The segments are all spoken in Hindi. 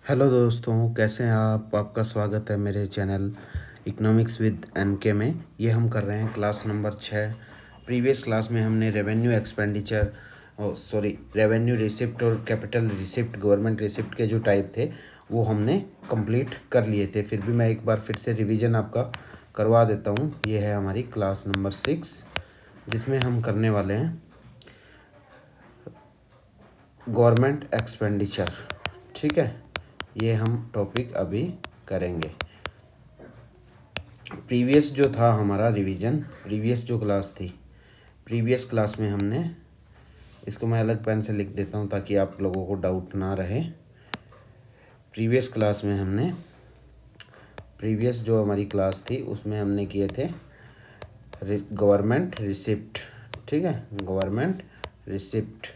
हेलो दोस्तों, कैसे हैं आप? आपका स्वागत है मेरे चैनल इकोनॉमिक्स विद एनके में। ये हम कर रहे हैं क्लास नंबर 6। प्रीवियस क्लास में हमने रेवेन्यू एक्सपेंडिचर रेवेन्यू रिसिप्ट और कैपिटल रिसिप्ट, गवर्नमेंट रिसिप्ट के जो टाइप थे वो हमने कंप्लीट कर लिए थे। फिर भी मैं एक बार फिर से रिवीजन आपका करवा देता हूँ। ये है हमारी क्लास नंबर 6, जिसमें हम करने वाले हैं गवर्नमेंट एक्सपेंडिचर। ठीक है, ये हम टॉपिक अभी करेंगे। प्रीवियस जो था हमारा रिवीजन, प्रीवियस जो क्लास थी, प्रीवियस क्लास में हमने, इसको मैं अलग पेन से लिख देता हूँ ताकि आप लोगों को डाउट ना रहे। प्रीवियस क्लास में हमने, प्रीवियस जो हमारी क्लास थी उसमें हमने किए थे गवर्नमेंट रिसिप्ट। ठीक है, गवर्नमेंट रिसिप्ट।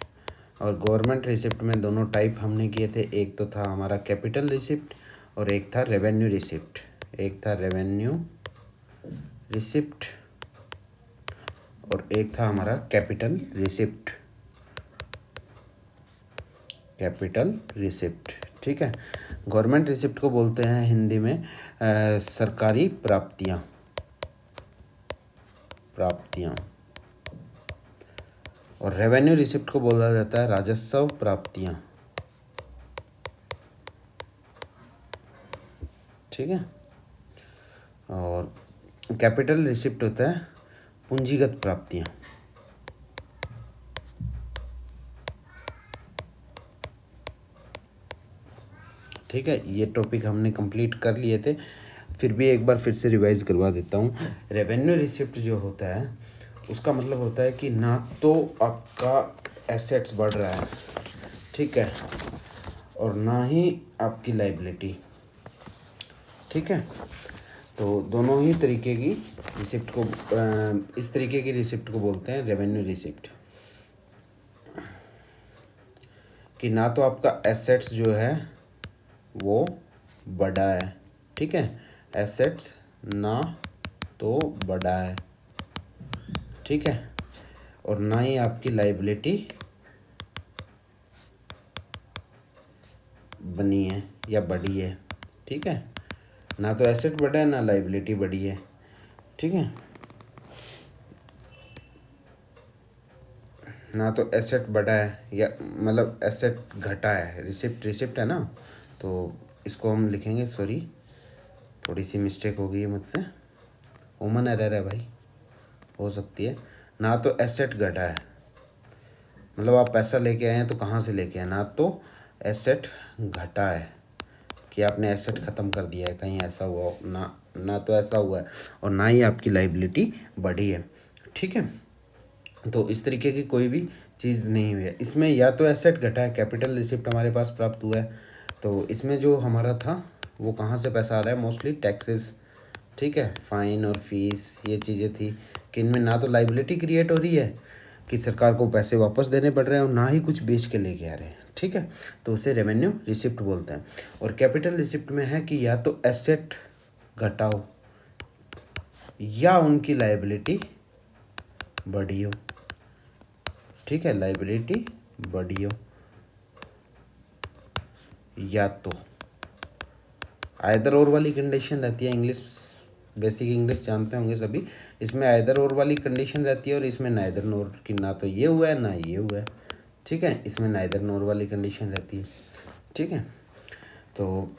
और गवर्नमेंट रिसिप्ट में दोनों टाइप हमने किए थे। एक तो था हमारा कैपिटल रिसिप्ट और एक था रेवेन्यू रिसिप्ट। एक था रेवेन्यू रिसिप्ट और एक था हमारा कैपिटल रिसिप्ट। कैपिटल रिसिप्ट, ठीक है। गवर्नमेंट रिसिप्ट को बोलते हैं हिंदी में सरकारी प्राप्तियां। और रेवेन्यू रिसिप्ट को बोला जाता है राजस्व प्राप्तियां। ठीक है। और कैपिटल रिसिप्ट होता है पूंजीगत प्राप्तियां। ठीक है, ये टॉपिक हमने कंप्लीट कर लिए थे, फिर भी एक बार फिर से रिवाइज करवा देता हूँ। रेवेन्यू रिसिप्ट जो होता है उसका मतलब होता है कि ना तो आपका एसेट्स बढ़ रहा है, ठीक है, और ना ही आपकी लाइबिलिटी। ठीक है, तो दोनों ही तरीके की रिसिप्ट को, इस तरीके की रिसिप्ट को बोलते हैं रेवेन्यू रिसिप्ट। कि ना तो आपका एसेट्स जो है वो बढ़ा है, ठीक है, एसेट्स ना तो बढ़ा है, ठीक है, और ना ही आपकी लाइबिलिटी बनी है या बढ़ी है। ठीक है, ना तो एसेट बढ़ा है ना लाइबिलिटी बढ़ी है। ठीक है, ना तो एसेट बढ़ा है या मतलब एसेट घटा है। रिसिप्ट है ना, तो इसको हम लिखेंगे, सॉरी थोड़ी सी मिस्टेक हो गई है मुझसे, ह्यूमन एरर है भाई, हो सकती है। ना तो एसेट घटा है, मतलब आप पैसा लेके आए हैं तो कहाँ से लेके आए, ना तो एसेट घटा है कि आपने एसेट ख़त्म कर दिया है, कहीं ऐसा हुआ ना तो ऐसा हुआ है, और ना ही आपकी लाइबिलिटी बढ़ी है। ठीक है, तो इस तरीके की कोई भी चीज़ नहीं हुई है इसमें। या तो एसेट घटा है, कैपिटल रिसिप्ट हमारे पास प्राप्त हुआ है, तो इसमें जो हमारा था वो कहाँ से पैसा आ रहा है, मोस्टली टैक्सेस। ठीक है, फाइन और फीस, ये चीज़ें थी कि इनमें ना तो लाइबिलिटी क्रिएट हो रही है कि सरकार को पैसे वापस देने पड़ रहे हैं, और ना ही कुछ बेच के लेके आ रहे हैं। ठीक है, तो उसे रेवेन्यू रिसिप्ट बोलते हैं। और कैपिटल रिसिप्ट में है कि या तो एसेट घटाओ या उनकी लाइबिलिटी बढ़ी हो। ठीक है, लाइबिलिटी बढ़ी हो, या तो आइदर और वाली कंडीशन रहती है। इंग्लिश, बेसिक इंग्लिश जानते होंगे सभी, इसमें आइदर और वाली कंडीशन रहती है, और इसमें नाइदर नोर की, ना तो ये हुआ है ना ये हुआ है। ठीक है, इसमें नाइदर नोर वाली कंडीशन रहती है। ठीक है, तो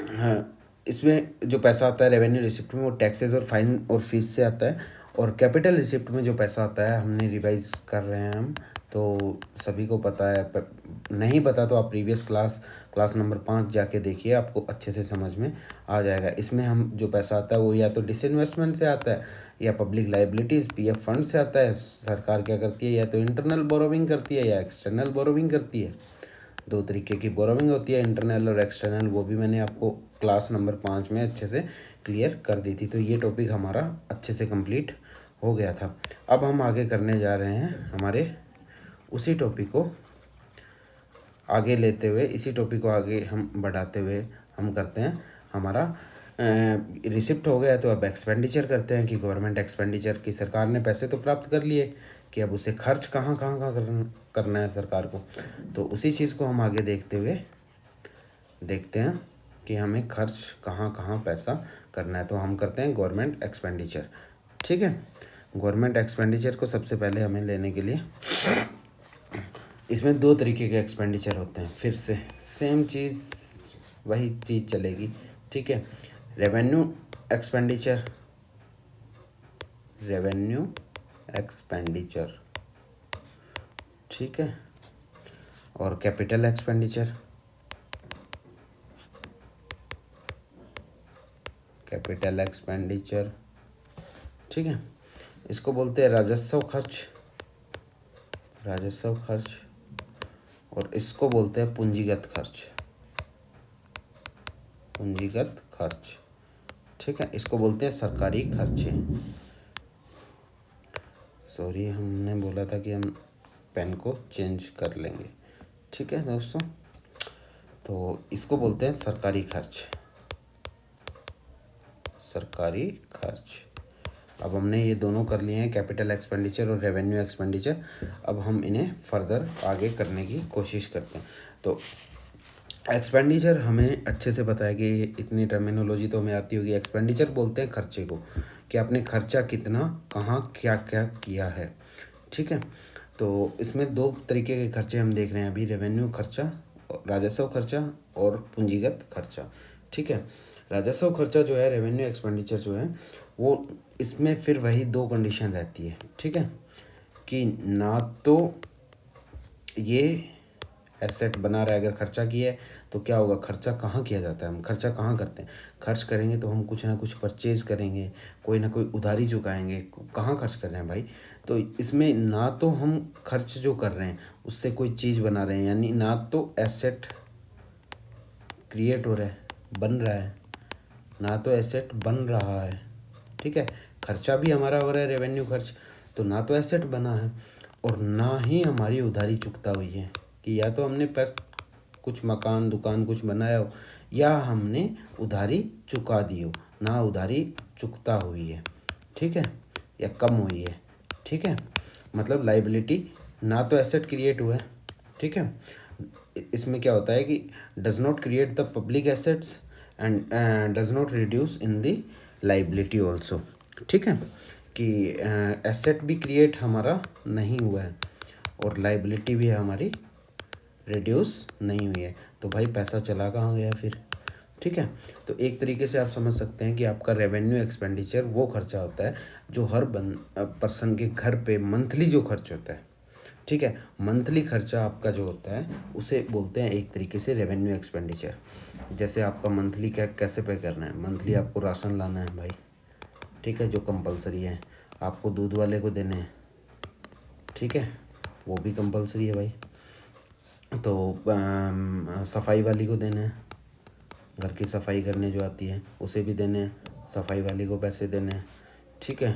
हाँ, इसमें जो पैसा आता है रेवेन्यू रिसिप्ट में वो टैक्सेस और फाइन और फीस से आता है। और कैपिटल रिसिप्ट में जो पैसा आता है, हमने रिवाइज कर रहे हैं हम, तो सभी को पता है। नहीं पता तो आप प्रीवियस क्लास नंबर 5 जाके देखिए, आपको अच्छे से समझ में आ जाएगा। इसमें हम जो पैसा आता है वो या तो डिसइन्वेस्टमेंट से आता है, या पब्लिक लाइबिलिटीज़ पीएफ फंड से आता है। सरकार क्या करती है, या तो इंटरनल बोरोविंग करती है या एक्सटर्नल बोरोविंग करती है। दो तरीके की बोरोविंग होती है, इंटरनल और एक्सटर्नल, वो भी मैंने आपको क्लास नंबर 5 में अच्छे से क्लियर कर दी थी। तो ये टॉपिक हमारा अच्छे से कंप्लीट हो गया था। अब हम आगे करने जा रहे हैं हमारे उसी टॉपिक को आगे लेते हुए, इसी टॉपिक को आगे हम बढ़ाते हुए हम करते हैं हमारा रिसिप्ट हो गया, तो अब एक्सपेंडिचर करते हैं कि गवर्नमेंट एक्सपेंडिचर की सरकार ने पैसे तो प्राप्त कर लिए, कि अब उसे खर्च कहाँ करना है सरकार को। तो उसी चीज़ को हम आगे देखते हुए देखते हैं कि हमें खर्च कहाँ कहाँ पैसा करना है। तो हम करते हैं गवर्नमेंट एक्सपेंडिचर। ठीक है, गवर्नमेंट एक्सपेंडिचर को सबसे पहले हमें लेने के लिए इसमें दो तरीके के एक्सपेंडिचर होते हैं। फिर से सेम चीज़, वही चीज़ चलेगी। ठीक है, रेवेन्यू एक्सपेंडिचर, रेवेन्यू एक्सपेंडिचर, ठीक है, और कैपिटल एक्सपेंडिचर, कैपिटल एक्सपेंडिचर, ठीक है। इसको बोलते हैं राजस्व खर्च, राजस्व खर्च, और इसको बोलते हैं पूंजीगत खर्च, पूंजीगत खर्च, ठीक है। इसको बोलते हैं सरकारी खर्चे। सॉरी, हमने बोला था कि हम पेन को चेंज कर लेंगे। ठीक है दोस्तों, तो इसको बोलते हैं सरकारी खर्च, सरकारी खर्च। अब हमने ये दोनों कर लिए हैं, कैपिटल एक्सपेंडिचर और रेवेन्यू एक्सपेंडिचर। अब हम इन्हें फर्दर आगे करने की कोशिश करते हैं। तो एक्सपेंडिचर हमें अच्छे से पता है कि इतनी टर्मिनोलॉजी तो हमें आती होगी। एक्सपेंडिचर बोलते हैं खर्चे को, कि आपने खर्चा कितना, कहाँ, क्या क्या किया है। ठीक है, तो इसमें दो तरीके के खर्चे हम देख रहे हैं अभी, रेवेन्यू खर्चा, राजस्व खर्चा और पूंजीगत खर्चा। ठीक है, राजस्व खर्चा जो है, रेवेन्यू एक्सपेंडिचर जो है, वो इसमें फिर वही दो कंडीशन रहती है। ठीक है, कि ना तो ये एसेट बना रहा है, अगर खर्चा किया है तो क्या होगा, खर्चा कहाँ किया जाता है, हम खर्चा कहाँ करते हैं, खर्च करेंगे तो हम कुछ ना कुछ परचेज करेंगे, कोई ना कोई उधारी चुकाएंगे, कहाँ खर्च कर रहे हैं भाई। तो इसमें ना तो हम खर्च जो कर रहे हैं उससे कोई चीज़ बना रहे हैं, यानी ना तो एसेट क्रिएट हो रहा है, बन रहा है, ना तो एसेट बन रहा है। ठीक है, खर्चा भी हमारा हो रहा है, रेवेन्यू खर्च, तो ना तो एसेट बना है और ना ही हमारी उधारी चुकता हुई है, कि या तो हमने कुछ मकान दुकान कुछ बनाया हो, या हमने उधारी चुका दी हो, ना उधारी चुकता हुई है। ठीक है, या कम हुई है। ठीक है, मतलब लाइबिलिटी, ना तो एसेट क्रिएट हुआ है। ठीक है, इसमें क्या होता है कि does not create the public assets and does not reduce in the liability also. ठीक है, कि एसेट भी क्रिएट हमारा नहीं हुआ है और लाइबिलिटी भी हमारी रिड्यूस नहीं हुई है, तो भाई पैसा चला कहाँ गया फिर। ठीक है, तो एक तरीके से आप समझ सकते हैं कि आपका रेवेन्यू एक्सपेंडिचर वो खर्चा होता है जो हर पर्सन के घर पे मंथली जो खर्च होता है। ठीक है, मंथली खर्चा आपका जो होता है उसे बोलते हैं एक तरीके से रेवेन्यू एक्सपेंडिचर। जैसे आपका मंथली क्या कैसे पे करना है, मंथली आपको राशन लाना है भाई, ठीक है, जो कंपलसरी है, आपको दूध वाले को देने हैं, ठीक है, वो भी कंपलसरी है भाई, तो सफाई वाली को देने हैं, घर की सफाई करने जो आती है उसे भी देने हैं, सफाई वाली को पैसे देने हैं। ठीक है,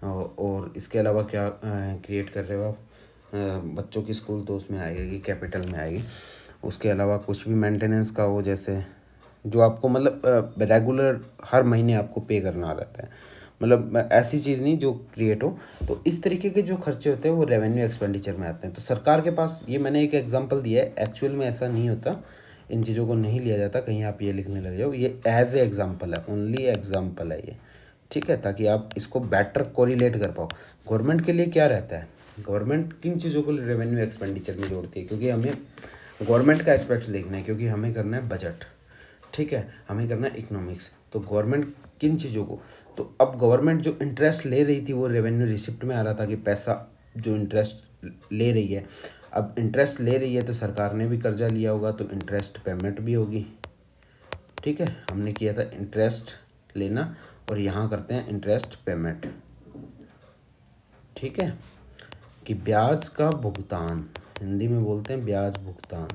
और इसके अलावा क्या क्रिएट कर रहे हो आप, बच्चों की स्कूल तो उसमें आएगी, कैपिटल में आएगी। उसके अलावा कुछ भी मेंटेनेंस का हो, जैसे जो आपको मतलब रेगुलर हर महीने आपको पे करना रहता है, मतलब ऐसी चीज़ नहीं जो क्रिएट हो। तो इस तरीके के जो खर्चे होते हैं वो रेवेन्यू एक्सपेंडिचर में आते हैं। तो सरकार के पास, ये मैंने एक एग्जांपल दिया है, एक्चुअल में ऐसा नहीं होता, इन चीज़ों को नहीं लिया जाता, कहीं आप ये लिखने लग जाओ, ये एज ए एग्जाम्पल है, ओनली एग्जाम्पल है ये। ठीक है, ताकि आप इसको बेटर कोरिलेट कर पाओ। गवर्नमेंट के लिए क्या रहता है, गवर्नमेंट किन चीज़ों को रेवेन्यू एक्सपेंडिचर में जोड़ती है, क्योंकि हमें गवर्नमेंट का एस्पेक्ट्स देखना है, क्योंकि हमें करना है बजट। ठीक है, हमें करना है इकोनॉमिक्स, तो गवर्नमेंट किन चीज़ों को, तो अब गवर्नमेंट जो इंटरेस्ट ले रही थी वो रेवेन्यू रिसिप्ट में आ रहा था कि पैसा जो इंटरेस्ट ले रही है, अब इंटरेस्ट ले रही है तो सरकार ने भी कर्जा लिया होगा तो इंटरेस्ट पेमेंट भी होगी। ठीक है, हमने किया था इंटरेस्ट लेना और यहाँ करते हैं इंटरेस्ट पेमेंट। ठीक है, कि ब्याज का भुगतान, हिंदी में बोलते हैं ब्याज भुगतान,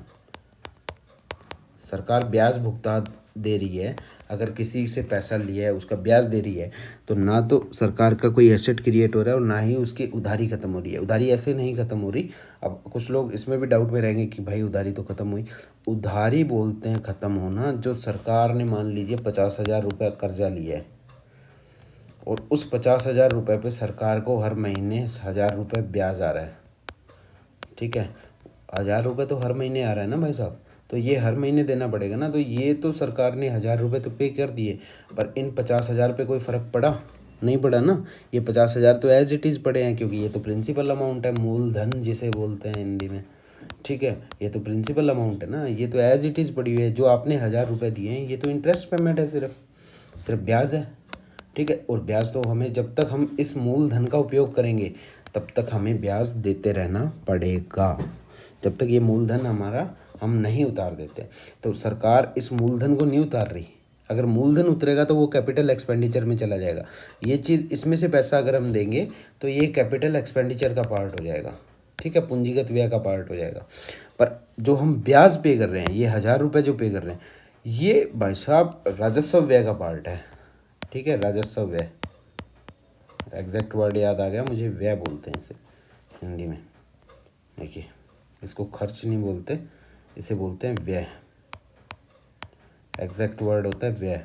सरकार ब्याज भुगतान दे रही है, अगर किसी से पैसा लिया है उसका ब्याज दे रही है, तो ना तो सरकार का कोई एसेट क्रिएट हो रहा है और ना ही उसकी उधारी ख़त्म हो रही है। उधारी ऐसे नहीं ख़त्म हो रही। अब कुछ लोग इसमें भी डाउट में रहेंगे कि भाई उधारी तो ख़त्म हुई, उधारी बोलते हैं ख़त्म होना, जो सरकार ने मान लीजिए 50,000 रुपये कर्जा लिया है और उस 50,000 रुपये पे सरकार को हर महीने 1,000 रुपये ब्याज आ रहा है। ठीक है, 1,000 रुपये तो हर महीने आ रहा है ना भाई साहब, तो ये हर महीने देना पड़ेगा ना। तो ये तो सरकार ने 1000 रुपये तो पे कर दिए, पर इन 50,000 पे कोई फ़र्क पड़ा नहीं पड़ा ना। ये 50,000 तो एज इट इज़ पड़े हैं, क्योंकि ये तो प्रिंसिपल अमाउंट है, मूलधन जिसे बोलते हैं हिंदी में, ठीक है। ये तो प्रिंसिपल अमाउंट है ना, ये तो एज इट इज़ पड़ी हुई है। जो आपने 1000 रुपये दिए हैं ये तो इंटरेस्ट पेमेंट है, सिर्फ ब्याज है, ठीक है। और ब्याज तो हमें, जब तक हम इस मूलधन का उपयोग करेंगे तब तक हमें ब्याज देते रहना पड़ेगा, जब तक ये मूलधन हमारा हम नहीं उतार देते। तो सरकार इस मूलधन को नहीं उतार रही। अगर मूलधन उतरेगा तो वो कैपिटल एक्सपेंडिचर में चला जाएगा। ये चीज़, इसमें से पैसा अगर हम देंगे तो ये कैपिटल एक्सपेंडिचर का पार्ट हो जाएगा, ठीक है, पूंजीगत व्यय का पार्ट हो जाएगा। पर जो हम ब्याज पे कर रहे हैं, ये 1000 रुपये जो पे कर रहे हैं, ये भाई साहब राजस्व व्यय का पार्ट है, ठीक है, राजस्व व्यय। एग्जैक्ट वर्ड याद आ गया मुझे, व्यय बोलते हैं इसे हिंदी में। देखिए, इसको खर्च नहीं बोलते, इसे बोलते हैं व्यय। एग्जैक्ट वर्ड होता है व्यय।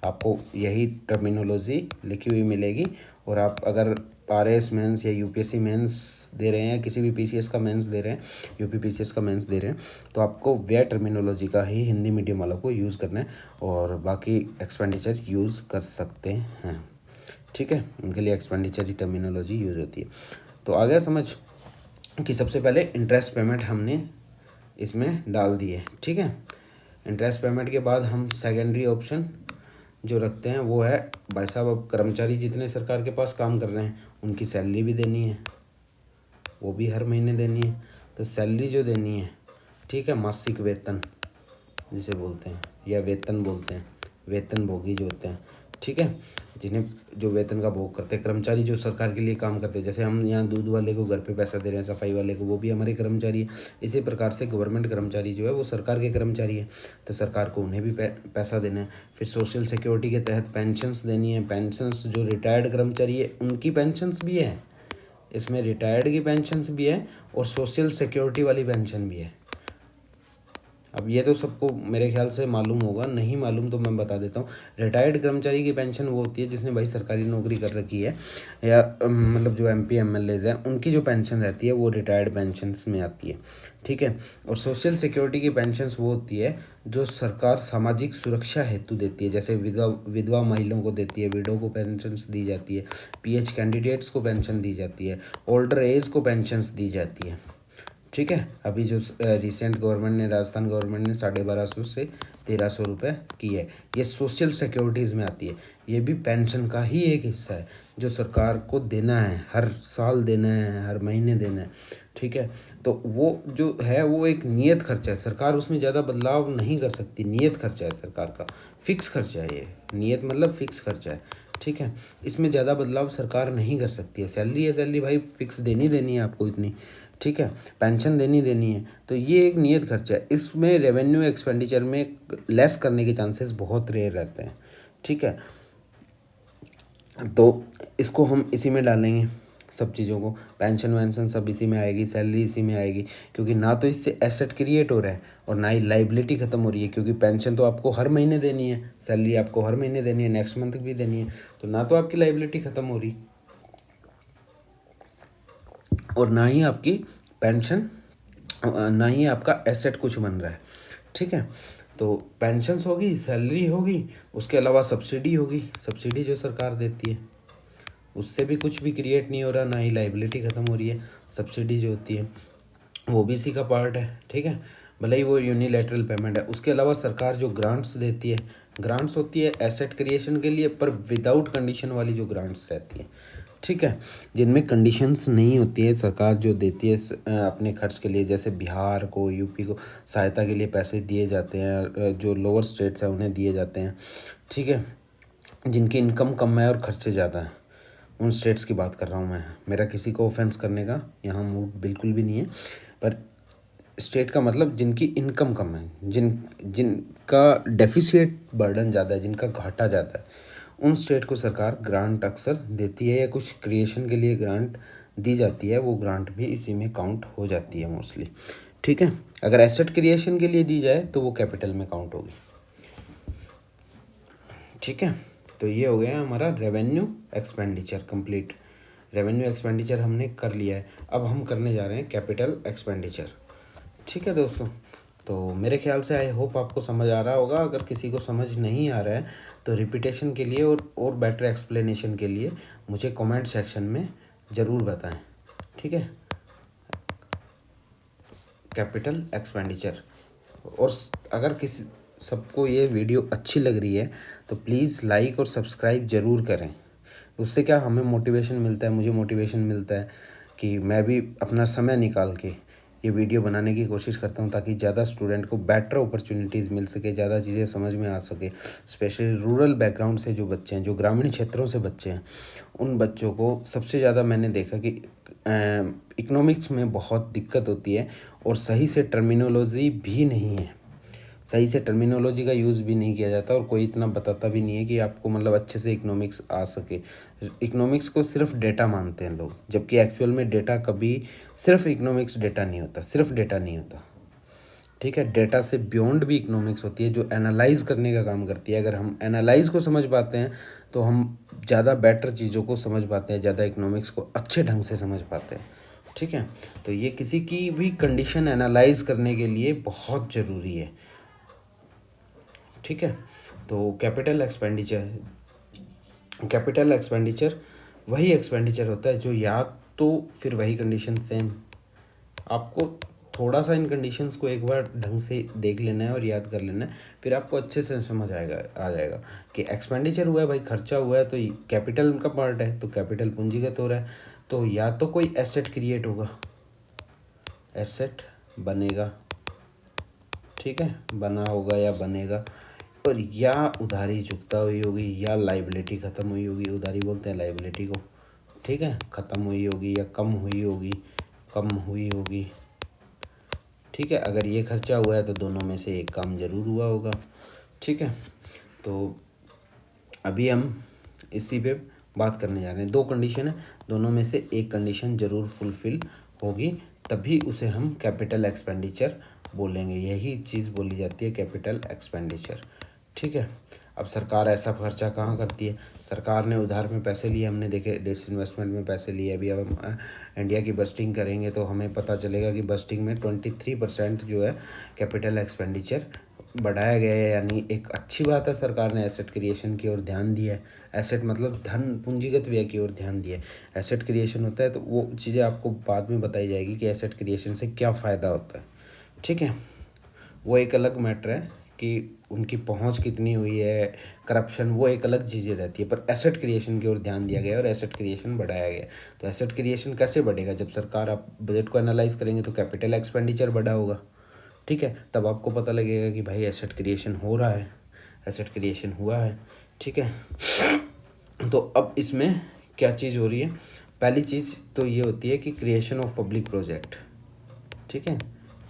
आपको यही टर्मिनोलॉजी लिखी हुई मिलेगी। और आप अगर RAS मेंस या UPSC मेंस दे रहे हैं, किसी भी PCS का मेंस दे रहे हैं, UP PCS का मेंस दे रहे हैं, तो आपको व्यय टर्मिनोलॉजी का ही हिंदी मीडियम वालों को यूज़ करना है, और बाकी एक्सपेंडिचर यूज़ कर सकते हैं, ठीक है। उनके लिए एक्सपेंडिचर की टर्मिनोलॉजी यूज़ होती है। तो आ गया समझ कि सबसे पहले इंटरेस्ट पेमेंट हमने इसमें डाल दी है, ठीक है। इंटरेस्ट पेमेंट के बाद हम सेकेंडरी ऑप्शन जो रखते हैं वो है, भाई साहब अब कर्मचारी जितने सरकार के पास काम कर रहे हैं उनकी सैलरी भी देनी है, वो भी हर महीने देनी है। तो सैलरी जो देनी है, ठीक है, मासिक वेतन जिसे बोलते हैं, या वेतन बोलते हैं, वेतन भोगी जो होते हैं, ठीक है, जिन्हें जो वेतन का भोग करते हैं, कर्मचारी जो सरकार के लिए काम करते हैं। जैसे हम यहाँ दूध वाले को घर पे पैसा दे रहे हैं, सफाई वाले को, वो भी हमारे कर्मचारी है। इसी प्रकार से गवर्नमेंट कर्मचारी जो है वो सरकार के कर्मचारी है, तो सरकार को उन्हें भी पैसा देना है। फिर सोशल सिक्योरिटी के तहत पेंशन्स देनी है। पेंशन्स जो रिटायर्ड कर्मचारी है उनकी पेंशन्स भी है, इसमें रिटायर्ड की पेंशन्स भी है और सोशल सिक्योरिटी वाली पेंशन भी है। अब ये तो सबको मेरे ख्याल से मालूम होगा, नहीं मालूम तो मैं बता देता हूँ। रिटायर्ड कर्मचारी की पेंशन वो होती है जिसने भाई सरकारी नौकरी कर रखी है, या मतलब जो MP MLAs हैं उनकी जो पेंशन रहती है वो रिटायर्ड पेंशन्स में आती है, ठीक है। और सोशल सिक्योरिटी की पेंशन्स वो होती है जो सरकार सामाजिक सुरक्षा हेतु देती है, जैसे विधवा महिलाओं को देती है, विडो को पेंशन्स दी जाती है, PH कैंडिडेट्स को पेंशन दी जाती है, ओल्डर एज को पेंशन्स दी जाती है, ठीक है। अभी जो रिसेंट गवर्नमेंट ने, राजस्थान गवर्नमेंट ने 1250 से 1300 रुपये की है, ये सोशल सिक्योरिटीज़ में आती है। ये भी पेंशन का ही एक हिस्सा है जो सरकार को देना है, हर साल देना है, हर महीने देना है, ठीक है। तो वो जो है वो एक नियत खर्चा है, सरकार उसमें ज़्यादा बदलाव नहीं कर सकती। नियत खर्चा है सरकार का, फिक्स खर्चा है ये, नियत मतलब फिक्स खर्चा है, ठीक है। इसमें ज़्यादा बदलाव सरकार नहीं कर सकती है। सैलरी है, सैलरी भाई फिक्स देनी देनी है आपको इतनी, ठीक है, पेंशन देनी देनी है। तो ये एक नियत खर्चा है, इसमें रेवेन्यू एक्सपेंडिचर में लेस करने के चांसेस बहुत रेयर रहते हैं, ठीक है। तो इसको हम इसी में डालेंगे, सब चीज़ों को, पेंशन वेंशन सब इसी में आएगी, सैलरी इसी में आएगी, क्योंकि ना तो इससे एसेट क्रिएट हो रहा है और ना ही लाइबिलिटी ख़त्म हो रही है, क्योंकि पेंशन तो आपको हर महीने देनी है, सैलरी आपको हर महीने देनी है, नेक्स्ट मंथ भी देनी है, तो ना तो आपकी लाइबिलिटी ख़त्म हो रही और ना ही आपकी पेंशन, ना ही आपका एसेट कुछ बन रहा है, ठीक है। तो पेंशन्स होगी, सैलरी होगी, उसके अलावा सब्सिडी होगी, सब्सिडी जो सरकार देती है उससे भी कुछ भी क्रिएट नहीं हो रहा, ना ही लाइबिलिटी ख़त्म हो रही है। सब्सिडी जो होती है वो भी इसी का पार्ट है, ठीक है, भले ही वो यूनिलैटरल पेमेंट है। उसके अलावा सरकार जो ग्रांट्स देती है, ग्रांट्स होती है एसेट क्रिएशन के लिए, पर विदाउट कंडीशन वाली जो ग्रांट्स रहती है, ठीक है, जिनमें कंडीशंस नहीं होती है, सरकार जो देती है अपने खर्च के लिए। जैसे बिहार को, UP को सहायता के लिए पैसे दिए जाते हैं, जो लोअर स्टेट्स हैं उन्हें दिए जाते हैं, ठीक है, जिनकी इनकम कम है और खर्चे ज़्यादा हैं, उन स्टेट्स की बात कर रहा हूँ मैं। मेरा किसी को ऑफेंस करने का यहाँ मूड बिल्कुल भी नहीं है, पर स्टेट का मतलब जिनकी इनकम कम है, जिनका डेफिसिट बर्डन ज़्यादा है, जिनका घाटा ज़्यादा है, उन स्टेट को सरकार ग्रांट अक्सर देती है, या कुछ क्रिएशन के लिए ग्रांट दी जाती है, वो ग्रांट भी इसी में काउंट हो जाती है मोस्टली, ठीक है। अगर एसेट क्रिएशन के लिए दी जाए तो वो कैपिटल में काउंट होगी, ठीक है। तो ये हो गया हमारा revenue expenditure complete. Revenue expenditure हमने कर लिया है, अब हम करने जा रहे हैं कैपिटल एक्सपेंडिचर, ठीक है दोस्तों। तो मेरे ख्याल से आई होप आपको समझ आ रहा होगा। अगर किसी को समझ नहीं आ रहा है तो रिपीटेशन के लिए और बेटर एक्सप्लेनेशन के लिए मुझे कमेंट सेक्शन में ज़रूर बताएं, ठीक है। Capital expenditure. और अगर किसी सबको ये वीडियो अच्छी लग रही है तो प्लीज़ लाइक और सब्सक्राइब ज़रूर करें। उससे क्या हमें मोटिवेशन मिलता है, मुझे मोटिवेशन मिलता है कि मैं भी अपना समय निकाल के ये वीडियो बनाने की कोशिश करता हूँ ताकि ज़्यादा स्टूडेंट को बेटर अपॉर्चुनिटीज़ मिल सके, ज़्यादा चीज़ें समझ में आ सके। स्पेशली रूरल बैकग्राउंड से जो बच्चे हैं, जो ग्रामीण क्षेत्रों से बच्चे हैं, उन बच्चों को सबसे ज़्यादा मैंने देखा कि इकोनॉमिक्स में बहुत दिक्कत होती है और सही से टर्मिनोलॉजी भी नहीं है, सही से टर्मिनोलॉजी का यूज़ भी नहीं किया जाता और कोई इतना बताता भी नहीं है कि आपको मतलब अच्छे से इकोनॉमिक्स आ सके। इकोनॉमिक्स को सिर्फ डेटा मानते हैं लोग, जबकि एक्चुअल में डेटा कभी सिर्फ इकोनॉमिक्स डेटा नहीं होता, सिर्फ डेटा नहीं होता, ठीक है। डेटा से बियॉन्ड भी इकोनॉमिक्स होती है जो एनालाइज करने का काम करती है। अगर हम एनालाइज को समझ पाते हैं तो हम ज़्यादा बेटर चीज़ों को समझ पाते हैं, ज़्यादा इकोनॉमिक्स को अच्छे ढंग से समझ पाते हैं, ठीक है। तो ये किसी की भी कंडीशन एनालाइज करने के लिए बहुत ज़रूरी है, ठीक है। तो कैपिटल एक्सपेंडिचर वही एक्सपेंडिचर होता है जो या तो फिर वही कंडीशन सेम, आपको थोड़ा सा इन कंडीशंस को एक बार ढंग से देख लेना है और याद कर लेना है, फिर आपको अच्छे से समझ आ जाएगा कि एक्सपेंडिचर हुआ है भाई, खर्चा हुआ है, तो कैपिटल का पार्ट है, तो कैपिटल पूंजीगत हो रहा है, तो या तो कोई एसेट क्रिएट होगा, एसेट बनेगा, ठीक है, बना होगा या बनेगा, और या उधारी चुकता हुई होगी या लाइबिलिटी ख़त्म हुई होगी, उधारी बोलते हैं लाइबिलिटी को, ठीक है, ख़त्म हुई होगी या कम हुई होगी, ठीक है। अगर ये खर्चा हुआ है तो दोनों में से एक काम ज़रूर हुआ होगा, ठीक है। तो अभी हम इसी पे बात करने जा रहे हैं। दो कंडीशन है, दोनों में से एक कंडीशन ज़रूर फुलफ़िल होगी, तभी उसे हम कैपिटल एक्सपेंडिचर बोलेंगे। यही चीज़ बोली जाती है कैपिटल एक्सपेंडिचर, ठीक है। अब सरकार ऐसा खर्चा कहाँ करती है, सरकार ने उधार में पैसे लिए, हमने देखे डिसइन्वेस्टमेंट में पैसे लिए। अभी अब हम इंडिया की बजटिंग करेंगे तो हमें पता चलेगा कि बजटिंग में 23% जो है कैपिटल एक्सपेंडिचर बढ़ाया गया है, यानी एक अच्छी बात है। सरकार ने एसेट क्रिएशन की ओर ध्यान दिया है, एसेट मतलब धन पूंजीगत व्यय की ओर ध्यान दिया है। एसेट क्रिएशन होता है तो वो चीज़ें आपको बाद में बताई जाएगी कि एसेट क्रिएशन से क्या फ़ायदा होता है, ठीक है। वो एक अलग मैटर है कि उनकी पहुंच कितनी हुई है, करप्शन, वो एक अलग चीज़ें रहती है, पर एसेट क्रिएशन की ओर ध्यान दिया गया और एसेट क्रिएशन बढ़ाया गया। तो एसेट क्रिएशन कैसे बढ़ेगा, जब सरकार, आप बजट को एनालाइज करेंगे तो कैपिटल एक्सपेंडिचर बढ़ा होगा, ठीक है, तब आपको पता लगेगा कि भाई एसेट क्रिएशन हो रहा है, एसेट क्रिएशन हुआ है, ठीक है। तो अब इसमें क्या चीज़ हो रही है, पहली चीज़ तो ये होती है कि क्रिएशन ऑफ पब्लिक प्रोजेक्ट, ठीक है,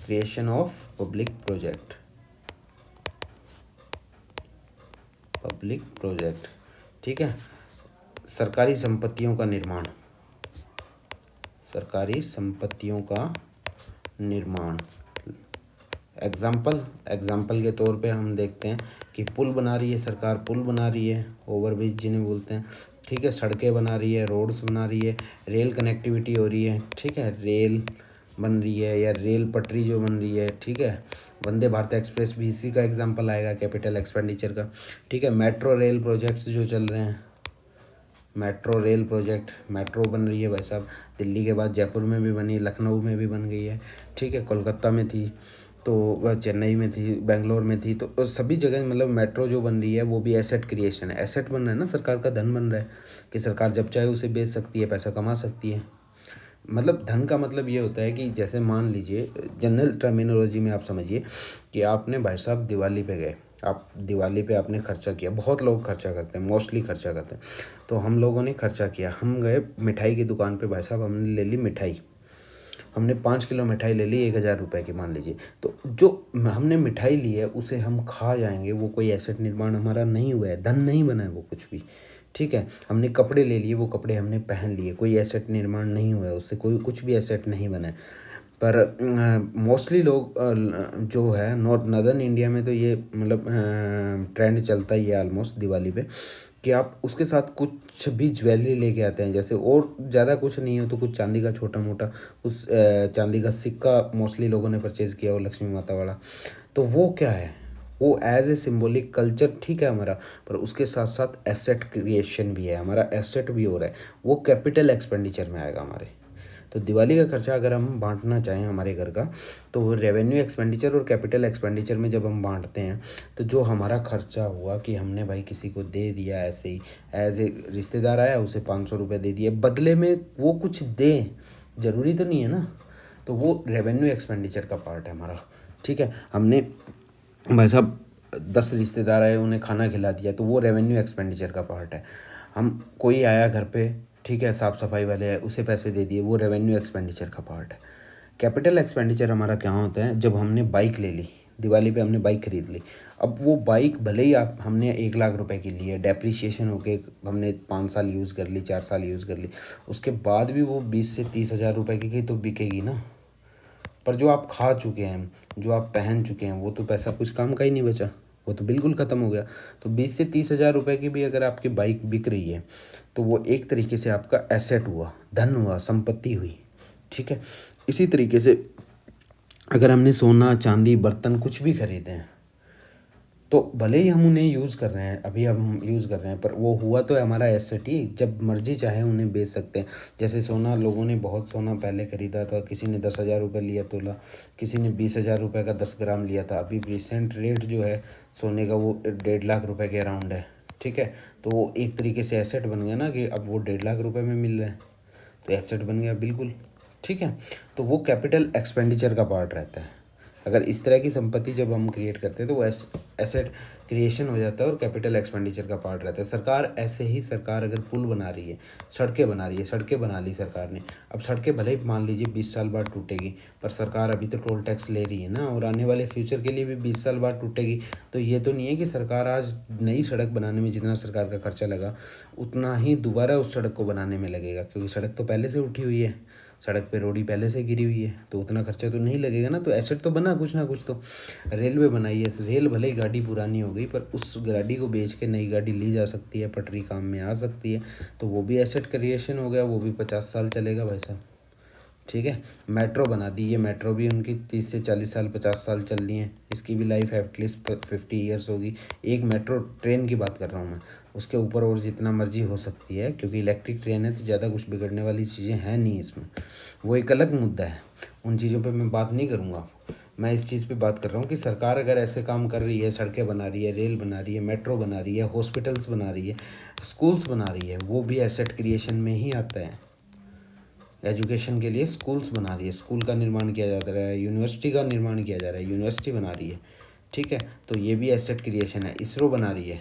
क्रिएशन ऑफ पब्लिक प्रोजेक्ट, ठीक है। सरकारी संपत्तियों का निर्माण, एग्जाम्पल के तौर पे हम देखते हैं कि पुल बना रही है सरकार, पुल बना रही है, ओवरब्रिज जिन्हें बोलते हैं, ठीक है, सड़कें बना रही है, रोड्स बना रही है, रेल कनेक्टिविटी हो रही है, ठीक है, रेल बन रही है या रेल पटरी जो बन रही है, ठीक है। वंदे भारत एक्सप्रेस भी इसी का एग्जांपल आएगा कैपिटल एक्सपेंडिचर का, ठीक है। मेट्रो रेल प्रोजेक्ट्स जो चल रहे हैं, मेट्रो बन रही है भाई साहब, दिल्ली के बाद जयपुर में भी बनी, लखनऊ में भी बन गई है, ठीक है, कोलकाता में थी, तो वह चेन्नई में थी, बेंगलोर में थी, तो सभी जगह मतलब मेट्रो जो बन रही है वो भी एसेट क्रिएशन है, एसेट बन रहा है ना, सरकार का धन बन रहा है कि सरकार जब चाहे उसे बेच सकती है, पैसा कमा सकती है। मतलब धन का मतलब ये होता है कि जैसे मान लीजिए जनरल टर्मिनोलॉजी में आप समझिए कि आपने भाई साहब दिवाली पे गए, आप दिवाली पे आपने खर्चा किया, बहुत लोग खर्चा करते हैं, मोस्टली खर्चा करते हैं, तो हम लोगों ने खर्चा किया, हम गए मिठाई की दुकान पे, भाई साहब हमने ले ली मिठाई, हमने 5 किलो मिठाई ले ली 1,000 रुपये की मान लीजिए, तो जो हमने मिठाई ली है उसे हम खा जाएंगे, वो कोई एसेट निर्माण हमारा नहीं हुआ है, धन नहीं बना है वो कुछ भी, ठीक है। हमने कपड़े ले लिए, वो कपड़े हमने पहन लिए, कोई एसेट निर्माण नहीं हुआ है, उससे कोई कुछ भी एसेट नहीं बना है। पर मोस्टली लोग जो है नॉर्थ नदर्न इंडिया में तो ये मतलब ट्रेंड चलता ही है ऑलमोस्ट दिवाली पे कि आप उसके साथ कुछ भी ज्वेलरी लेके आते हैं, जैसे और ज़्यादा कुछ नहीं हो तो कुछ चांदी का छोटा मोटा उस चांदी का सिक्का मोस्टली लोगों ने परचेज़ किया हो लक्ष्मी माता वाला, तो वो क्या है, वो एज ए सिम्बॉलिक कल्चर ठीक है हमारा, पर उसके साथ साथ एसेट क्रिएशन भी है, हमारा एसेट भी हो रहा है, वो कैपिटल एक्सपेंडिचर में आएगा हमारे। तो दिवाली का खर्चा अगर हम बांटना चाहें हमारे घर का, तो रेवेन्यू एक्सपेंडिचर और कैपिटल एक्सपेंडिचर में जब हम बांटते हैं, तो जो हमारा खर्चा हुआ कि हमने भाई किसी को दे दिया ऐसे ही, एज ए रिश्तेदार आया उसे 500 रुपये दे दिए, बदले में वो कुछ दे, ज़रूरी तो नहीं है ना, तो वो रेवेन्यू एक्सपेंडिचर का पार्ट है हमारा। ठीक है, हमने भाई साहब 10 रिश्तेदार आए उन्हें खाना खिला दिया, तो वो रेवेन्यू एक्सपेंडिचर का पार्ट है। हम कोई आया घर पे, ठीक है, साफ़ सफाई वाले आए उसे पैसे दे दिए, वो रेवेन्यू एक्सपेंडिचर का पार्ट है। कैपिटल एक्सपेंडिचर हमारा क्या होता है, जब हमने बाइक ले ली, दिवाली पे हमने बाइक खरीद ली, अब वो बाइक भले ही आप हमने 1 लाख रुपए की ली है, डेप्रीशिएशन होके हमने 5 साल यूज़ कर ली, 4 साल यूज़ कर ली, उसके बाद भी वो 20 से 30 हज़ार रुपये की तो बिकेगी ना। पर जो आप खा चुके हैं, जो आप पहन चुके हैं, वो तो पैसा कुछ काम का ही नहीं बचा, वो तो बिल्कुल ख़त्म हो गया। तो 20 से 30 हज़ार रुपये की भी अगर आपकी बाइक बिक रही है, तो वो एक तरीके से आपका एसेट हुआ, धन हुआ, संपत्ति हुई। ठीक है, इसी तरीके से अगर हमने सोना चांदी बर्तन कुछ भी खरीदे हैं, तो भले ही हम उन्हें यूज़ कर रहे हैं, अभी हम यूज़ कर रहे हैं, पर वो हुआ तो है हमारा एसेट ही, जब मर्जी चाहे उन्हें बेच सकते हैं। जैसे सोना, लोगों ने बहुत सोना पहले ख़रीदा था, किसी ने 10 हज़ार रुपये लिया तोला, किसी ने 20 हज़ार रुपये का 10 ग्राम लिया था। अभी रिसेंट रेट जो है सोने का वो 1.5 लाख रुपये के अराउंड है। ठीक है, तो वो एक तरीके से एसेट बन गया ना, कि अब वो 1.5 लाख रुपये में मिल रहा है, तो एसेट बन गया बिल्कुल। ठीक है, तो वो कैपिटल एक्सपेंडिचर का पार्ट रहता है। अगर इस तरह की संपत्ति जब हम क्रिएट करते हैं, तो वो एसेट क्रिएशन हो जाता है और कैपिटल एक्सपेंडिचर का पार्ट रहता है। सरकार ऐसे ही, सरकार अगर पुल बना रही है, सड़कें बना रही है, सड़कें बना ली सरकार ने, अब सड़कें भले ही मान लीजिए 20 साल बाद टूटेगी, पर सरकार अभी तो टोल टैक्स ले रही है ना, और आने वाले फ्यूचर के लिए भी 20 साल बाद टूटेगी। तो ये तो नहीं है कि सरकार आज नई सड़क बनाने में जितना सरकार का खर्चा लगा, उतना ही दोबारा उस सड़क को बनाने में लगेगा, क्योंकि सड़क तो पहले से उठी हुई है, सड़क पे रोडी पहले से गिरी हुई है, तो उतना खर्चा तो नहीं लगेगा ना। तो एसेट तो बना कुछ ना कुछ तो। रेलवे बनाई है, रेल भले ही गाड़ी पुरानी हो गई, पर उस गाड़ी को बेच के नई गाड़ी ली जा सकती है, पटरी काम में आ सकती है, तो वो भी एसेट क्रिएशन हो गया, वो भी 50 साल चलेगा भाई साहब। ठीक है, मेट्रो बना दी, ये मेट्रो भी उनकी 30 से 40 साल 50 साल चल रही हैं, इसकी भी लाइफ एटलीस्ट 50 ईयर्स होगी। एक मेट्रो ट्रेन की बात कर रहा हूँ मैं, उसके ऊपर और जितना मर्जी हो सकती है, क्योंकि इलेक्ट्रिक ट्रेन है तो ज़्यादा कुछ बिगड़ने वाली चीज़ें हैं नहीं इसमें, वो एक अलग मुद्दा है, उन चीज़ों पे मैं बात नहीं करूँगा। मैं इस चीज़ पे बात कर रहा हूँ कि सरकार अगर ऐसे काम कर रही है, सड़कें बना रही है, रेल बना रही है, मेट्रो बना रही है, हॉस्पिटल्स बना रही है, स्कूल्स बना रही है, वो भी एसेट क्रिएशन में ही आता है। एजुकेशन के लिए स्कूल्स बना रही है, स्कूल का निर्माण किया जा रहा है, यूनिवर्सिटी का निर्माण किया जा रहा है, यूनिवर्सिटी बना रही है। ठीक है, तो ये भी एसेट क्रिएशन है। इसरो बना रही है,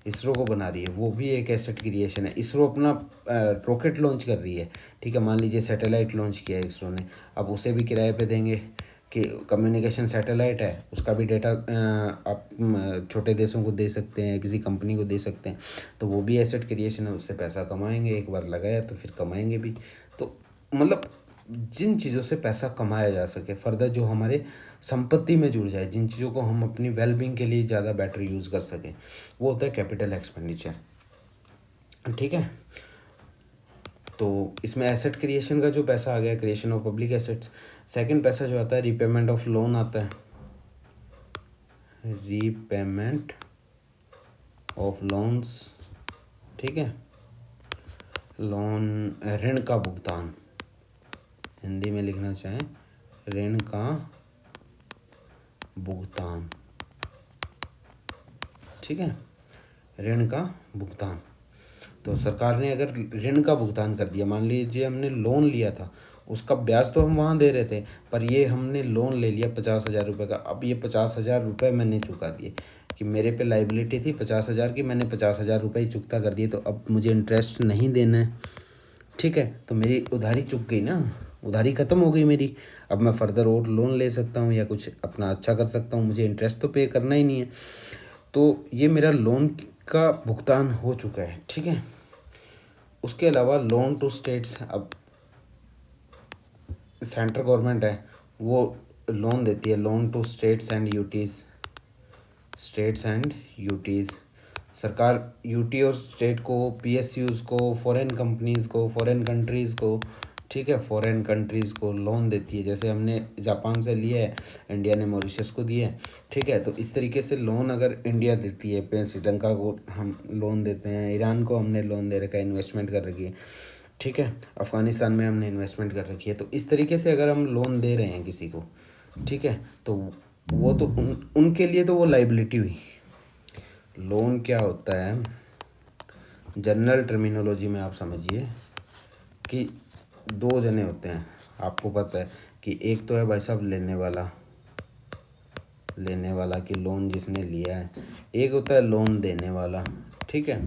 इसरो को बना रही है, वो भी एक एसेट क्रिएशन है। इसरो अपना रॉकेट लॉन्च कर रही है, ठीक है, मान लीजिए सैटेलाइट लॉन्च किया है इसरो ने, अब उसे भी किराए पे देंगे कि कम्युनिकेशन सैटेलाइट है, उसका भी डेटा आप छोटे देशों को दे सकते हैं, किसी कंपनी को दे सकते हैं, तो वो भी एसेट क्रिएशन है, उससे पैसा कमाएंगे, एक बार लगाया तो फिर कमाएंगे भी। तो मतलब जिन चीज़ों से पैसा कमाया जा सके फर्दर, जो हमारे संपत्ति में जुड़ जाए, जिन चीज़ों को हम अपनी वेलबींग के लिए ज़्यादा बेटर यूज़ कर सकें, वो होता है कैपिटल एक्सपेंडिचर। ठीक है, तो इसमें एसेट क्रिएशन का जो पैसा आ गया, creation of public assets. Second पैसा जो आता है, रीपेमेंट ऑफ लोन आता है, रीपेमेंट ऑफ लोन्स। ठीक है, लोन, ऋण का भुगतान, हिंदी में लिखना चाहें, ऋण का भुगतान। ठीक है, ऋण का भुगतान। तो सरकार ने अगर ऋण का भुगतान कर दिया, मान लीजिए हमने लोन लिया था, उसका ब्याज तो हम वहाँ दे रहे थे, पर ये हमने लोन ले लिया 50 हज़ार रुपये का, अब ये 50 हज़ार रुपये मैंने चुका दिए, कि मेरे पे लाइबिलिटी थी 50 हज़ार की, मैंने 50 हज़ार रुपये ही चुकता कर दिए, तो अब मुझे इंटरेस्ट नहीं देना है। ठीक है, तो मेरी उधारी चुक गई ना, उधारी ख़त्म हो गई मेरी, अब मैं फर्दर और लोन ले सकता हूँ या कुछ अपना अच्छा कर सकता हूँ, मुझे इंटरेस्ट तो पे करना ही नहीं है। तो ये मेरा लोन का भुगतान हो चुका है। ठीक है, उसके अलावा लोन टू स्टेट्स, अब सेंट्रल गवर्नमेंट है वो लोन देती है, loan to states and UTs, states and UTs. सरकार यूटी और स्टेट को, पीएसयूज़ को, फॉरेन कंपनीज़ को, फॉरेन कंट्रीज़ को, ठीक है, फॉरेन कंट्रीज़ को लोन देती है। जैसे हमने जापान से लिए है, इंडिया ने मॉरिशस को दिए है, ठीक है। तो इस तरीके से लोन अगर इंडिया देती है, फिर श्रीलंका को हम लोन देते हैं, ईरान को हमने लोन दे रखा है, इन्वेस्टमेंट कर रखी है, ठीक है, अफ़गानिस्तान में हमने इन्वेस्टमेंट कर रखी है। तो इस तरीके से अगर हम लोन दे रहे हैं किसी को, ठीक है, तो वो तो उनके लिए तो वो लाइबिलिटी हुई। लोन क्या होता है, जनरल टर्मिनोलॉजी में आप समझिए कि दो जने होते हैं, आपको पता है कि एक तो है भाई साहब लेने वाला कि लोन जिसने लिया है, एक होता है लोन देने वाला, ठीक है,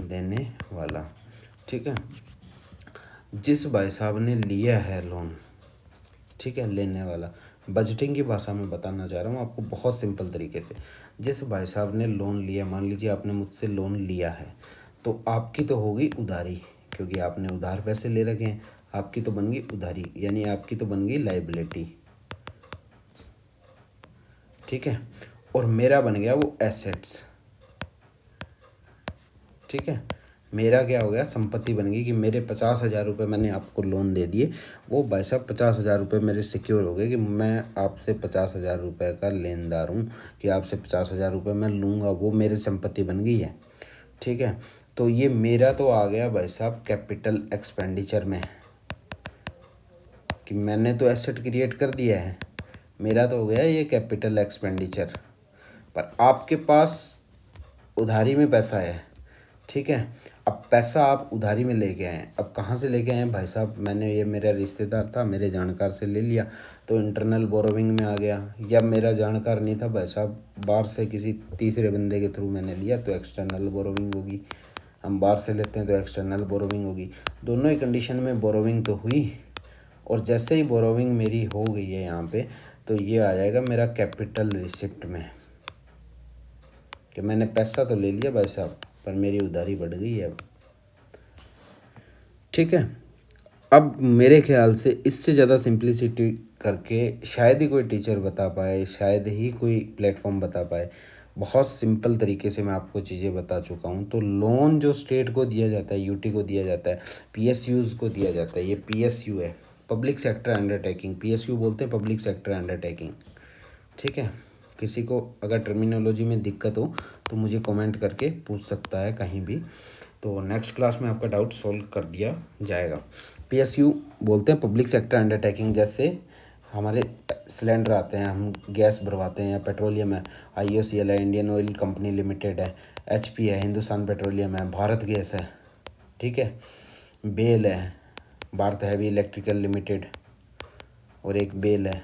देने वाला, ठीक है। जिस भाई साहब ने लिया है लोन, ठीक है, लेने वाला, बजटिंग की भाषा में बताना चाह रहा हूँ आपको बहुत सिंपल तरीके से। जिस भाई साहब ने लोन लिया, मान लीजिए आपने मुझसे लोन लिया है, तो आपकी तो होगी उधारी, क्योंकि आपने उधार पैसे ले रखे हैं, आपकी तो बन गई उधारी, यानी आपकी तो बन गई लाइबिलिटी, ठीक है। और मेरा बन गया वो एसेट्स, ठीक है। मेरा क्या हो गया, संपत्ति बन गई कि मेरे 50,000 रुपये मैंने आपको लोन दे दिए, वो भाई साहब 50,000 रुपये मेरे सिक्योर हो गए कि मैं आपसे 50,000 रुपये का लेनदार हूँ, कि आपसे 50,000 रुपये मैं लूँगा, वो मेरी संपत्ति बन गई है, ठीक है। तो ये मेरा तो आ गया भाई साहब कैपिटल एक्सपेंडिचर में, कि मैंने तो एसेट क्रिएट कर दिया है, मेरा तो हो गया ये कैपिटल एक्सपेंडिचर। पर आपके पास उधारी में पैसा है, ठीक है। अब पैसा आप उधारी में लेके आए, अब कहाँ से लेके आए भाई साहब, मैंने ये मेरा रिश्तेदार था, मेरे जानकार से ले लिया, तो इंटरनल बोरोविंग में आ गया, या मेरा जानकार नहीं था भाई साहब, बाहर से किसी तीसरे बंदे के थ्रू मैंने लिया, तो एक्सटर्नल बोरोविंग होगी। हम बाहर से लेते हैं तो एक्सटर्नल बोरोविंग होगी। दोनों ही कंडीशन में बोरोविंग तो हुई, और जैसे ही बोरोविंग मेरी हो गई है यहाँ पे, तो ये आ जाएगा मेरा कैपिटल रिसिप्ट में, कि मैंने पैसा तो ले लिया भाई साहब, पर मेरी उधारी बढ़ गई है अब, ठीक है। अब मेरे ख्याल से इससे ज़्यादा सिंप्लिसिटी करके शायद ही कोई टीचर बता पाए, शायद ही कोई प्लेटफॉर्म बता पाए। बहुत सिंपल तरीके से मैं आपको चीज़ें बता चुका हूँ। तो लोन जो स्टेट को दिया जाता है, यूटी को दिया जाता है, पीएसयूज़ को दिया जाता है, ये पीएसयू है, पब्लिक सेक्टर अंडरटेकिंग, पीएसयू बोलते हैं पब्लिक सेक्टर अंडरटेकिंग, ठीक है। किसी को अगर टर्मिनोलॉजी में दिक्कत हो तो मुझे कमेंट करके पूछ सकता है कहीं भी, तो नेक्स्ट क्लास में आपका डाउट सॉल्व कर दिया जाएगा। पीएसयू बोलते हैं पब्लिक सेक्टर अंडरटेकिंग, जैसे हमारे सिलेंडर आते हैं, हम गैस भरवाते हैं, या पेट्रोलियम है, आईओसीएल है, इंडियन ऑयल कंपनी लिमिटेड है, एचपी है, हिंदुस्तान पेट्रोलियम है, भारत गैस है, ठीक है, बेल है, भारत हैवी इलेक्ट्रिकल लिमिटेड, और एक बेल है,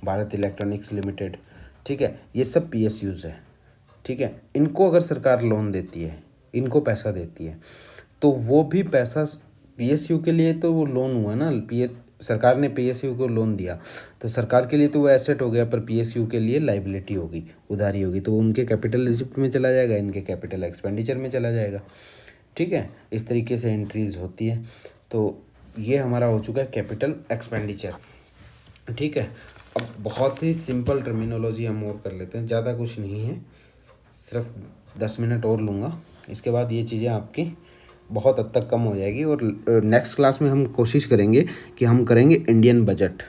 भारत इलेक्ट्रॉनिक्स लिमिटेड, ठीक है। ये सब पीएसयूज़ है, ठीक है। इनको अगर सरकार लोन देती है, इनको पैसा देती है, तो वो भी पैसा पीएसयू के लिए तो वो लोन हुआ ना, सरकार ने पीएसयू को लोन दिया, तो सरकार के लिए तो वो एसेट हो गया, पर पीएसयू के लिए लाइबिलिटी होगी, उधारी होगी, तो वो उनके कैपिटल रिसिप्ट में चला जाएगा, इनके कैपिटल एक्सपेंडिचर में चला जाएगा, ठीक है। इस तरीके से एंट्रीज होती है। तो ये हमारा हो चुका है कैपिटल एक्सपेंडिचर, ठीक है। अब बहुत ही सिंपल टर्मिनोलॉजी हम और कर लेते हैं, ज़्यादा कुछ नहीं है, सिर्फ 10 मिनट और लूँगा, इसके बाद ये चीज़ें आपकी बहुत हद तक कम हो जाएगी। और नेक्स्ट क्लास में हम कोशिश करेंगे कि हम करेंगे इंडियन बजट,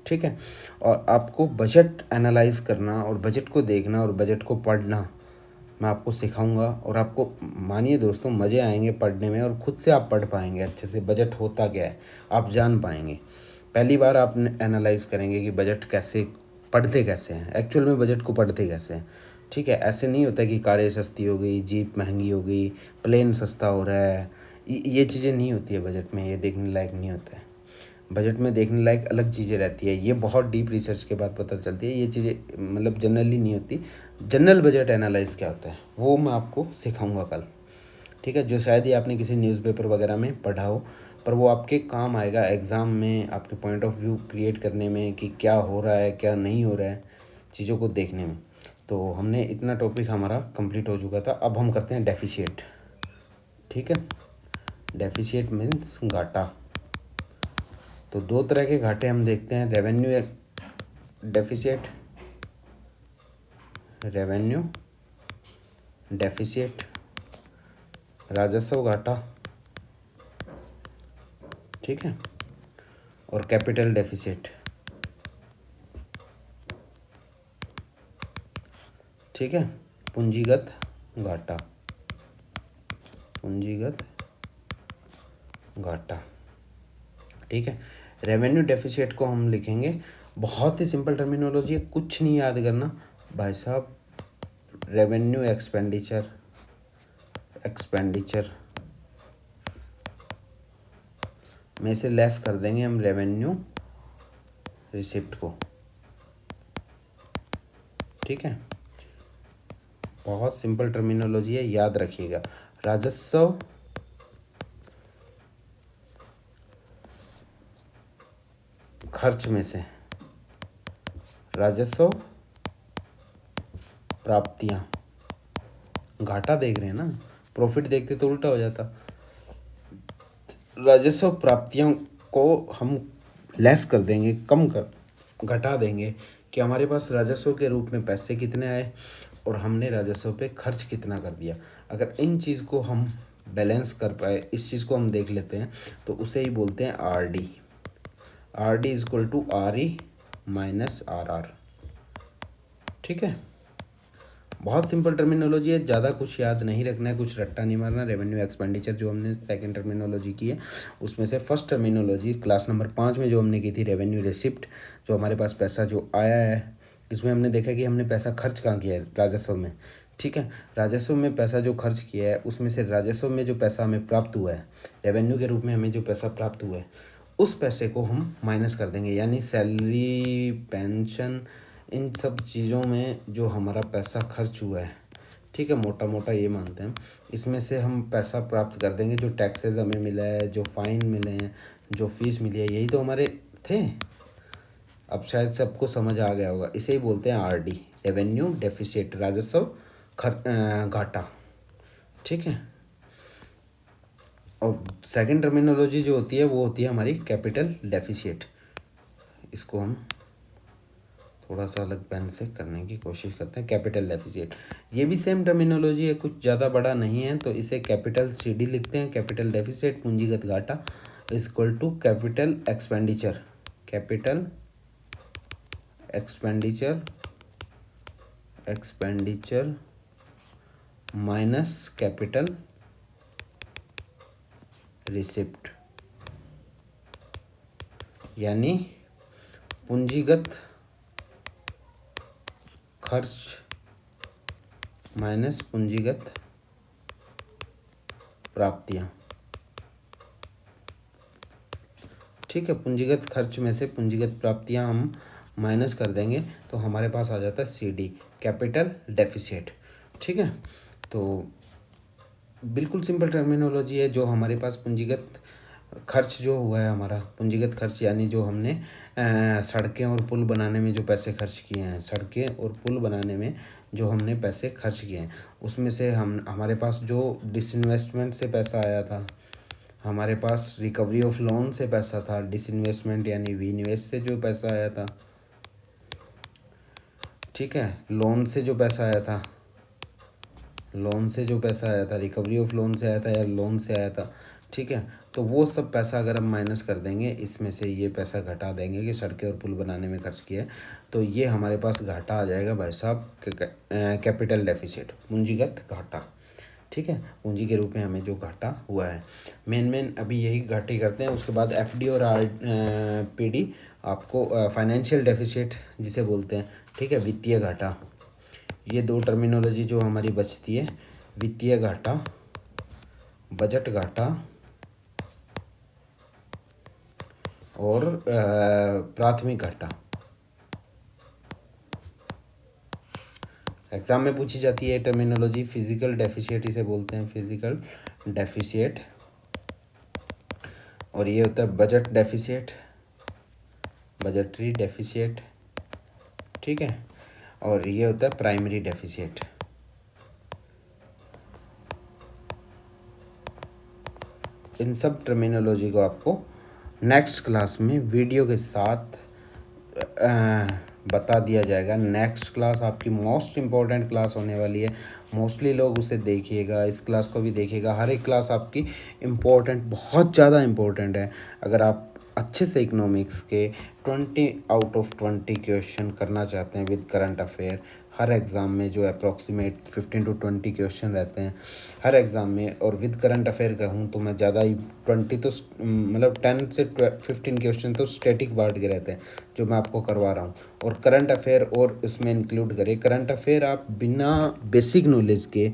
ठीक है। और आपको बजट एनालाइज करना, और बजट को देखना, और बजट को पढ़ना मैं आपको सिखाऊंगा, और आपको मानिए दोस्तों मज़े आएंगे पढ़ने में, और ख़ुद से आप पढ़ पाएंगे अच्छे से, बजट होता क्या है आप जान पाएंगे। पहली बार आप एनालाइज करेंगे कि बजट कैसे पढ़ते कैसे हैं, एक्चुअल में बजट को पढ़ते कैसे हैं, ठीक है। ऐसे नहीं होता कि कारें सस्ती हो गई, जीप महंगी हो गई, प्लेन सस्ता हो रहा है, ये चीज़ें नहीं होती है बजट में, ये देखने लायक नहीं होता है। बजट में देखने लायक अलग चीज़ें रहती है, ये बहुत डीप रिसर्च के बाद पता चलती है, ये चीज़ें मतलब जनरली नहीं होती। जनरल बजट एनालाइज क्या होता है वो मैं आपको सिखाऊंगा कल, ठीक है, जो शायद ही आपने किसी न्यूज़पेपर वगैरह में पढ़ा हो, पर वो आपके काम आएगा एग्ज़ाम में, आपके पॉइंट ऑफ व्यू क्रिएट करने में कि क्या हो रहा है क्या नहीं हो रहा है, चीज़ों को देखने में। तो हमने इतना टॉपिक हमारा कंप्लीट हो चुका था। अब हम करते हैं डेफिशिएट, ठीक है। डेफिशिएट मीन्स घाटा। तो दो तरह के घाटे हम देखते हैं, रेवेन्यू डेफिशिएट, रेवेन्यू डेफिसिट, राजस्व घाटा, ठीक है, और कैपिटल डेफिसिट, ठीक है, पूंजीगत घाटा, पूंजीगत घाटा, ठीक है। रेवेन्यू डेफिसिट को हम लिखेंगे, बहुत ही सिंपल टर्मिनोलॉजी है, कुछ नहीं याद करना भाई साहब। रेवेन्यू एक्सपेंडिचर, एक्सपेंडिचर में से लेस कर देंगे हम रेवेन्यू रिसिप्ट को, ठीक है। बहुत सिंपल टर्मिनोलॉजी है, याद रखिएगा। राजस्व खर्च में से राजस्व प्राप्तियां, घाटा देख रहे हैं ना, प्रॉफिट देखते तो उल्टा हो जाता। राजस्व प्राप्तियों को हम लेस कर देंगे, कम कर घटा देंगे कि हमारे पास राजस्व के रूप में पैसे कितने आए और हमने राजस्व पे खर्च कितना कर दिया। अगर इन चीज़ को हम बैलेंस कर पाए, इस चीज़ को हम देख लेते हैं, तो उसे ही बोलते हैं R D. R D is equal to R E minus R R, ठीक है। बहुत सिंपल टर्मिनोलॉजी है, ज़्यादा कुछ याद नहीं रखना है, कुछ रट्टा नहीं मारना। रेवेन्यू एक्सपेंडिचर जो हमने सेकंड टर्मिनोलॉजी की है, उसमें से फर्स्ट टर्मिनोलॉजी क्लास नंबर 5 में जो हमने की थी, रेवेन्यू रिसिप्ट, जो हमारे पास पैसा जो आया है, इसमें हमने देखा कि हमने पैसा खर्च कहाँ किया है, राजस्व में, ठीक है। राजस्व में पैसा जो खर्च किया है, उसमें से राजस्व में जो पैसा हमें प्राप्त हुआ है, रेवेन्यू के रूप में हमें जो पैसा प्राप्त हुआ है, उस पैसे को हम माइनस कर देंगे, यानी सैलरी, पेंशन, इन सब चीज़ों में जो हमारा पैसा खर्च हुआ है, ठीक है, मोटा मोटा ये मानते हैं, इसमें से हम पैसा प्राप्त कर देंगे। जो टैक्सेस हमें मिला है, जो फाइन मिले हैं, जो फीस मिली है, यही तो हमारे थे। अब शायद सबको समझ आ गया होगा, इसे ही बोलते हैं आरडी, रेवेन्यू डेफिसिट, राजस्व घाटा, ठीक है। और सेकंड टर्मिनोलॉजी जो होती है वो होती है हमारी कैपिटल डेफिसिट। इसको हम थोड़ा सा अलग पेन से करने की कोशिश करते हैं। कैपिटल डेफिसिट, ये भी सेम टर्मिनोलॉजी है, कुछ ज़्यादा बड़ा नहीं है, तो इसे कैपिटल सीडी लिखते हैं। कैपिटल डेफिसिट, पूंजीगत घाटा is equal to capital expenditure, capital expenditure, expenditure minus capital receipt, यानी पूंजीगत खर्च माइनस पूंजीगत प्राप्तियां, ठीक है। पूंजीगत खर्च में से पूंजीगत प्राप्तियां हम माइनस कर देंगे, तो हमारे पास आ जाता है सी डी, कैपिटल डेफिसिट, ठीक है। तो बिल्कुल सिंपल टर्मिनोलॉजी है। जो हमारे पास पूंजीगत खर्च जो हुआ है, हमारा पूंजीगत खर्च यानी जो हमने सड़कें और पुल बनाने में जो पैसे खर्च किए हैं, सड़कें और पुल बनाने में जो हमने पैसे खर्च किए हैं, उसमें से हमारे पास जो डिसइन्वेस्टमेंट से पैसा आया था, हमारे पास रिकवरी ऑफ लोन से पैसा था, डिसइन्वेस्टमेंट यानी विनिवेश से जो पैसा आया था, ठीक है, लोन से जो पैसा आया था, लोन से जो पैसा आया था, रिकवरी ऑफ लोन से आया था या लोन से आया था, ठीक है। तो वो सब पैसा अगर हम माइनस कर देंगे, इसमें से ये पैसा घटा देंगे कि सड़कें और पुल बनाने में खर्च किया है, तो ये हमारे पास घाटा आ जाएगा भाई साहब, कैपिटल डेफिसिट, पूंजीगत घाटा, ठीक है। पूंजी के रूप में हमें जो घाटा हुआ है, मेन अभी यही घाटे करते हैं। उसके बाद एफडी और पीडी आपको फाइनेंशियल डेफिसिट जिसे बोलते हैं, ठीक है, वित्तीय घाटा। ये दो टर्मिनोलॉजी जो हमारी बचती है, वित्तीय घाटा, बजट घाटा और प्राथमिक घाटा। एग्जाम में पूछी जाती है टर्मिनोलॉजी। फिजिकल डेफिशिएट इसे बोलते हैं, फिजिकल डेफिशिएट, और ये होता है बजट डेफिशिएट, बजटरी डेफिशिएट, ठीक है, और ये होता है प्राइमरी डेफिशिएट। इन सब टर्मिनोलॉजी को आपको नेक्स्ट क्लास में वीडियो के साथ बता दिया जाएगा। नेक्स्ट क्लास आपकी मोस्ट इम्पॉर्टेंट क्लास होने वाली है, मोस्टली लोग उसे देखिएगा, इस क्लास को भी देखिएगा। हर एक क्लास आपकी इम्पोर्टेंट, बहुत ज़्यादा इम्पोर्टेंट है। अगर आप अच्छे से इकोनॉमिक्स के 20 out of 20 क्वेश्चन करना चाहते हैं with current affair, her exam में जो अप्रॉक्सीमेट 15 to 20 क्वेश्चन रहते हैं हर एग्ज़ाम में, और विद करंट अफेयर कहूँ तो मैं ज़्यादा ही 20 तो मतलब 10 से 15 क्वेश्चन तो स्टैटिक पार्ट के रहते हैं जो मैं आपको करवा रहा हूँ, और करंट अफेयर और उसमें इंक्लूड करें। करंट अफेयर आप बिना बेसिक नॉलेज के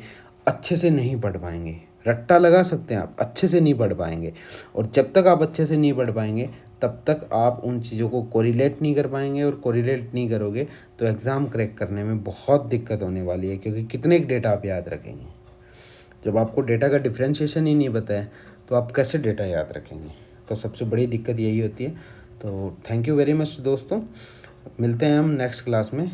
अच्छे से नहीं पढ़ पाएंगे। रट्टा लगा सकते हैं, आप अच्छे से नहीं पढ़ पाएंगे, और जब तक आप अच्छे से नहीं पढ़ पाएंगे तब तक आप उन चीज़ों को कोरिलेट नहीं कर पाएंगे, और कोरिलेट नहीं करोगे तो एग्ज़ाम क्रैक करने में बहुत दिक्कत होने वाली है। क्योंकि कितने डेटा आप याद रखेंगे, जब आपको डेटा का डिफ्रेंशिएशन ही नहीं पता है तो आप कैसे डेटा याद रखेंगे। तो सबसे बड़ी दिक्कत यही होती है। तो थैंक यू वेरी मच दोस्तों, मिलते हैं हम नेक्स्ट क्लास में।